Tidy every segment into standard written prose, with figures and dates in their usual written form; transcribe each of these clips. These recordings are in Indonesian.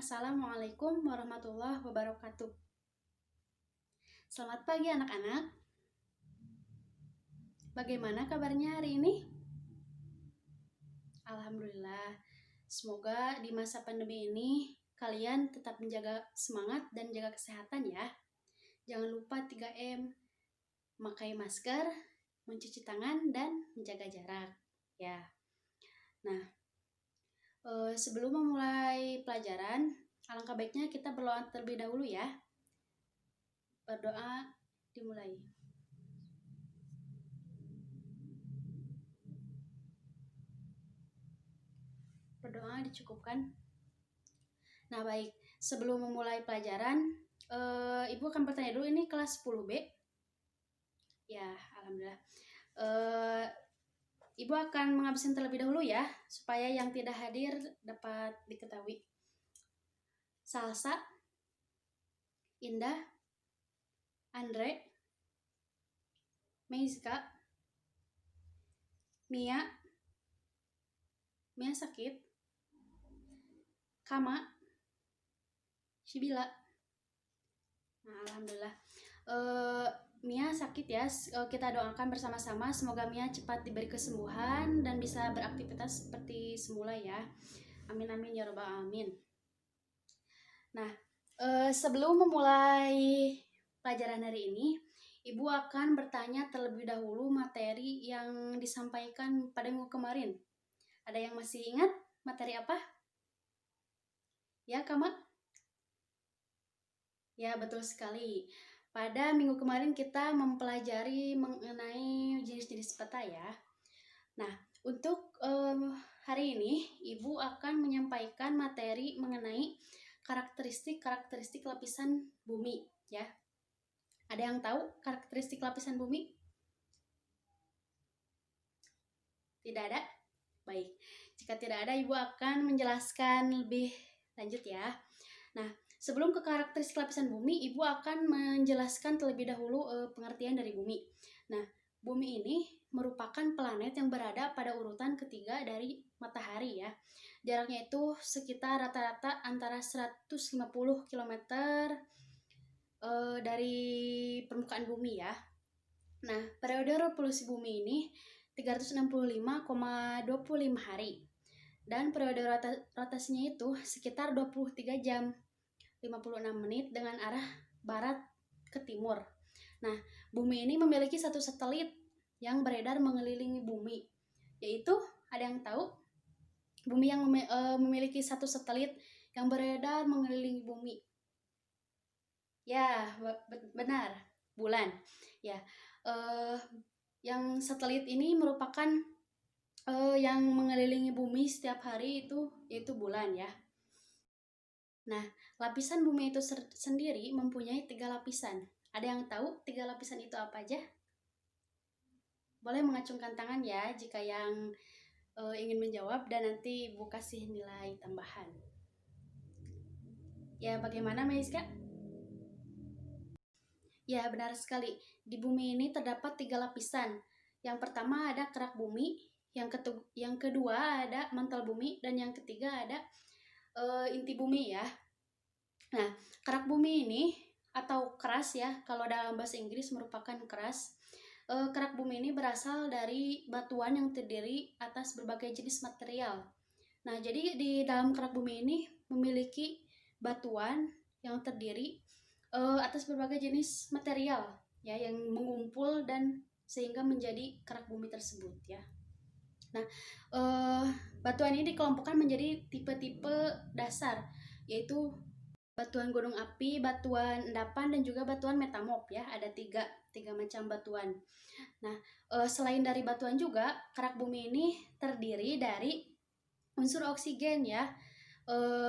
Assalamualaikum warahmatullahi wabarakatuh. Selamat pagi anak-anak. Bagaimana kabarnya hari ini? Alhamdulillah. Semoga di masa pandemi ini kalian tetap menjaga semangat dan jaga kesehatan ya. Jangan lupa 3M, memakai masker, mencuci tangan, dan menjaga jarak ya. Nah, sebelum memulai pelajaran, alangkah baiknya kita berdoa terlebih dahulu ya. Berdoa dimulai. Berdoa dicukupkan. Nah baik, sebelum memulai pelajaran, Ibu akan bertanya dulu, ini kelas 10B? Ya, Alhamdulillah. Ibu akan mengabsen terlebih dahulu ya, supaya yang tidak hadir dapat diketahui. Salsa, Indah, Andre, Meiska, Mia sakit, Kama, Shibila. Nah, Alhamdulillah. Mia sakit ya, kita doakan bersama-sama semoga Mia cepat diberi kesembuhan dan bisa beraktivitas seperti semula ya. Amin amin ya robbal alamin. Nah, sebelum memulai pelajaran hari ini, Ibu akan bertanya terlebih dahulu materi yang disampaikan pada minggu kemarin. Ada yang masih ingat materi apa? Ya, Kama? Ya, betul sekali. Pada minggu kemarin kita mempelajari mengenai jenis-jenis peta ya. Nah, untuk hari ini Ibu akan menyampaikan materi mengenai karakteristik lapisan bumi ya. Ada yang tahu karakteristik lapisan bumi? Tidak ada? Baik. Jika tidak ada, Ibu akan menjelaskan lebih lanjut ya. Nah, sebelum ke karakteristik lapisan bumi, Ibu akan menjelaskan terlebih dahulu pengertian dari bumi. Nah, bumi ini merupakan planet yang berada pada urutan ketiga dari matahari ya. Jaraknya itu sekitar rata-rata antara 150 km dari permukaan bumi ya. Nah, periode revolusi bumi ini 365,25 hari. Dan periode rotasinya itu sekitar 23 jam 56 menit dengan arah barat ke timur. Nah, bumi ini memiliki satu satelit yang beredar mengelilingi bumi. Yaitu, ada yang tahu? Bumi yang memiliki satu satelit yang beredar mengelilingi bumi. Ya, benar. Bulan. Ya, yang satelit ini merupakan yang mengelilingi bumi setiap hari itu yaitu bulan ya. Nah, lapisan bumi itu sendiri mempunyai 3 lapisan. Ada yang tahu 3 lapisan itu apa aja? Boleh mengacungkan tangan ya jika yang ingin menjawab, dan nanti Ibu kasih nilai tambahan. Ya, bagaimana Meiska? Ya, benar sekali. Di bumi ini terdapat 3 lapisan. Yang pertama ada kerak bumi, yang kedua ada mantel bumi, dan yang ketiga ada inti bumi ya. Nah, kerak bumi ini atau keras ya, kalau dalam bahasa Inggris merupakan keras. Kerak bumi ini berasal dari batuan yang terdiri atas berbagai jenis material. Nah, jadi di dalam kerak bumi ini memiliki batuan yang terdiri atas berbagai jenis material ya yang mengumpul dan sehingga menjadi kerak bumi tersebut ya. Nah, batuan ini dikelompokkan menjadi tipe-tipe dasar, yaitu batuan gunung api, batuan endapan, dan juga batuan metamorf ya. Ada tiga macam batuan. Nah, selain dari batuan juga, kerak bumi ini terdiri dari unsur oksigen ya,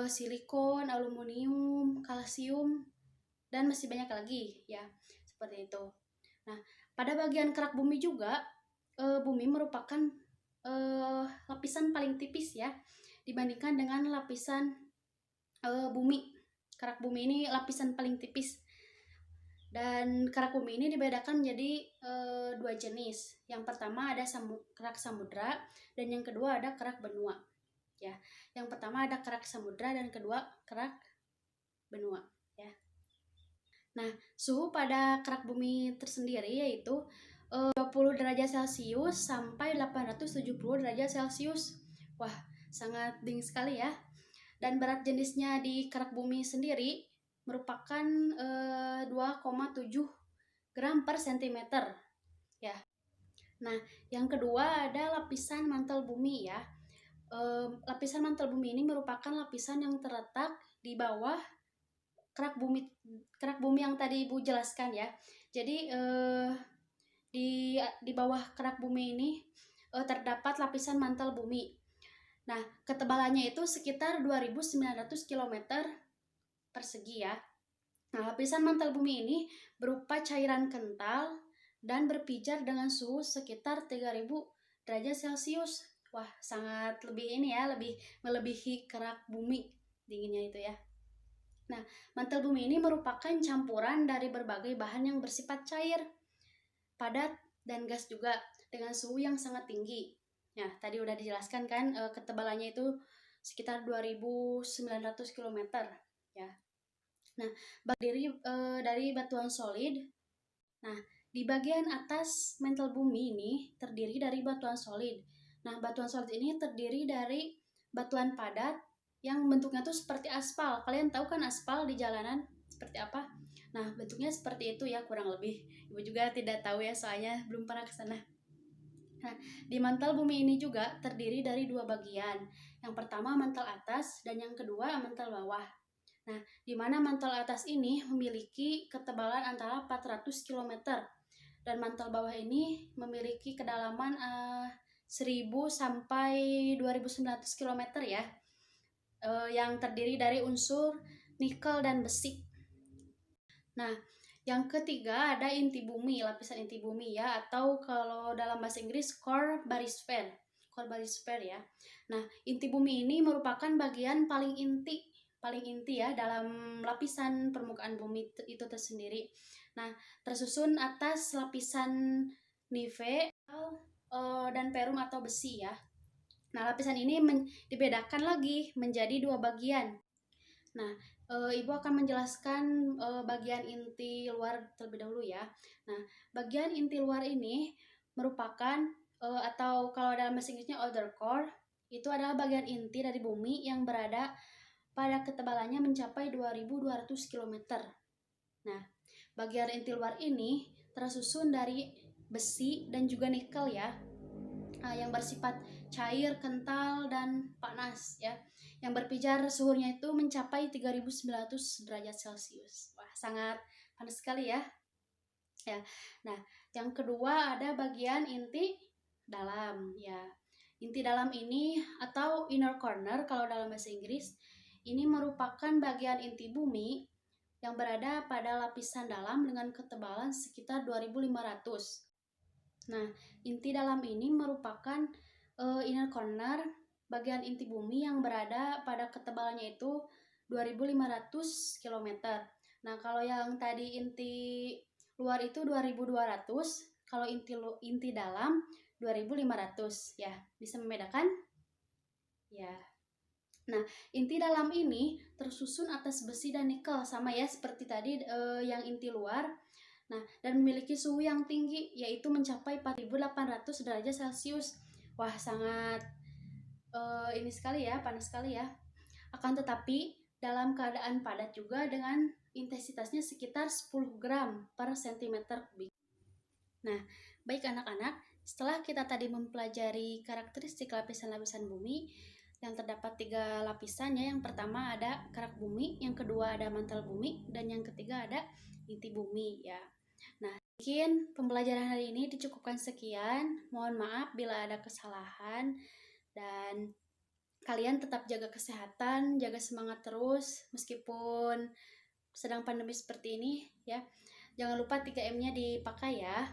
silikon, aluminium, kalsium, dan masih banyak lagi ya, seperti itu. Nah, pada bagian kerak bumi juga, bumi merupakan lapisan paling tipis ya dibandingkan dengan lapisan bumi. Kerak bumi ini lapisan paling tipis, dan kerak bumi ini dibedakan menjadi 2 jenis. Yang pertama ada kerak samudra, dan yang kedua ada kerak benua ya. Yang pertama ada kerak samudra dan kedua kerak benua ya. Nah, suhu pada kerak bumi tersendiri yaitu 20 derajat Celcius sampai 870 derajat Celcius. Wah, sangat dingin sekali ya. Dan berat jenisnya di kerak bumi sendiri merupakan 2,7 gram per sentimeter ya. Nah, yang kedua ada lapisan mantel bumi ya. Lapisan mantel bumi ini merupakan lapisan yang terletak di bawah kerak bumi yang tadi Ibu jelaskan ya. Jadi di bawah kerak bumi ini terdapat lapisan mantel bumi. Nah, ketebalannya itu sekitar 2.900 km persegi ya. Nah, lapisan mantel bumi ini berupa cairan kental dan berpijar dengan suhu sekitar 3.000 derajat Celcius. Wah, sangat lebih ini ya, lebih melebihi kerak bumi dinginnya itu ya. Nah, mantel bumi ini merupakan campuran dari berbagai bahan yang bersifat cair, padat, dan gas juga dengan suhu yang sangat tinggi. Nah, tadi udah dijelaskan kan ketebalannya itu sekitar 2.900 km ya. Nah, dari batuan solid. Nah, di bagian atas mantel bumi ini terdiri dari batuan solid. Nah, batuan solid ini terdiri dari batuan padat yang bentuknya tuh seperti aspal. Kalian tahu kan aspal di jalanan seperti apa? Nah, bentuknya seperti itu ya kurang lebih. Ibu juga tidak tahu ya soalnya belum pernah ke sana. Nah, di mantel bumi ini juga terdiri dari dua bagian. Yang pertama mantel atas dan yang kedua mantel bawah. Nah, di mana mantel atas ini memiliki ketebalan antara 400 km dan mantel bawah ini memiliki kedalaman 1.000 sampai 2.900 km ya. Yang terdiri dari unsur nikel dan besi. Nah, yang ketiga ada inti bumi, lapisan inti bumi ya, atau kalau dalam bahasa Inggris core barysphere. Core barysphere ya. Nah, inti bumi ini merupakan bagian paling inti ya dalam lapisan permukaan bumi itu tersendiri. Nah, tersusun atas lapisan nive dan perum atau besi ya. Nah, lapisan ini dibedakan lagi menjadi dua bagian. Nah, Ibu akan menjelaskan bagian inti luar terlebih dahulu ya. Nah, bagian inti luar ini merupakan atau kalau dalam bahasa Inggrisnya outer core, itu adalah bagian inti dari bumi yang berada pada ketebalannya mencapai 2.200 km. Nah, bagian inti luar ini tersusun dari besi dan juga nikel ya. Yang bersifat cair, kental, dan panas ya. Yang berpijar suhunya itu mencapai 3.900 derajat Celcius. Wah, sangat panas sekali ya. Ya. Nah, yang kedua ada bagian inti dalam ya. Inti dalam ini atau inner corner kalau dalam bahasa Inggris, ini merupakan bagian inti bumi yang berada pada lapisan dalam dengan ketebalan sekitar 2.500. Nah, inti dalam ini merupakan inner corner, bagian inti bumi yang berada pada ketebalannya itu 2.500 km. Nah, kalau yang tadi inti luar itu 2.200, kalau inti dalam 2.500 ya. Bisa membedakan? Ya. Nah, inti dalam ini tersusun atas besi dan nikel sama ya seperti tadi yang inti luar. Nah, dan memiliki suhu yang tinggi yaitu mencapai 4.800 derajat Celcius. Wah, sangat ini sekali ya, panas sekali ya. Akan tetapi dalam keadaan padat juga dengan intensitasnya sekitar 10 gram per sentimeter kubik. Nah, baik anak-anak, setelah kita tadi mempelajari karakteristik lapisan-lapisan bumi yang terdapat 3 lapisannya. Yang pertama ada kerak bumi, yang kedua ada mantel bumi, dan yang ketiga ada inti bumi ya. Nah, mungkin pembelajaran hari ini dicukupkan sekian. Mohon maaf bila ada kesalahan, dan kalian tetap jaga kesehatan, jaga semangat terus meskipun sedang pandemi seperti ini ya. Jangan lupa 3M-nya dipakai ya.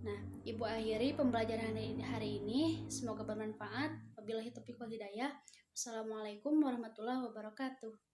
Nah, Ibu akhiri pembelajaran hari ini. Semoga bermanfaat. Wabillahi taufiq wal hidayah. Wassalamualaikum warahmatullahi wabarakatuh.